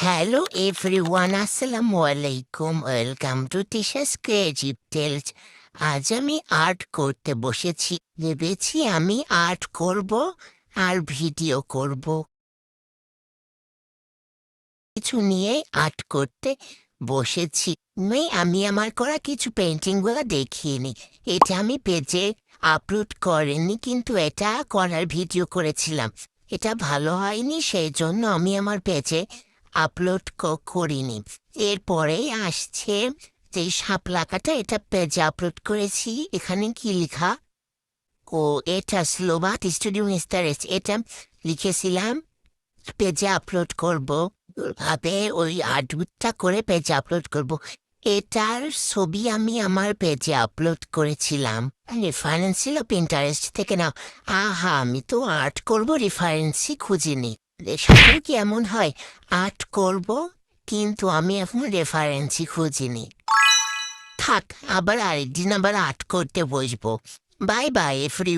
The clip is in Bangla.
হ্যালো এভরিওয়ান, আসসালামু আলাইকুম। Welcome to Tisha's creative tales. আজ আমি আর্ট করতে বসেছি। ভেবেছি আমি আর্ট করব আর ভিডিও করব। কিছু নিয়ে আর্ট করতে বসেছি। আমি আমার করা কিছু পেন্টিংগুলো দেখিয়ে নি। এটা আমি পেজে আপলোড করিনি, কিন্তু এটা করার ভিডিও করেছিলাম। এটা ভালো হয়নি, সেই জন্য আমি আমার পেজে আপলোড করিনি। এরপরে আসছে যে শাপলা কাটা, এটা পেজে আপলোড করেছি। এখানে কি লেখা? ও, এটা স্লোবাত স্টুডিও মিস্টারেস, এটা লিখেছিলাম পেজে আপলোড করব। ভাবে ওই আর্টবুকটা করে পেজে আপলোড করব। এটার ছবি আমি আমার পেজে আপলোড করেছিলাম। রেফারেন্স ছিল পিন্টারেস্ট থেকে। না, আহা, আমি তো আর্ট করব রেফারেন্সই খুঁজিনি। সাথে কি এমন হয়, আর্ট করব কিন্তু আমি এখন রেফারেন্সই খুঁজিনি। থাক, আবার আরেকদিন আবার আর্ট করতে বসবো। Bye bye every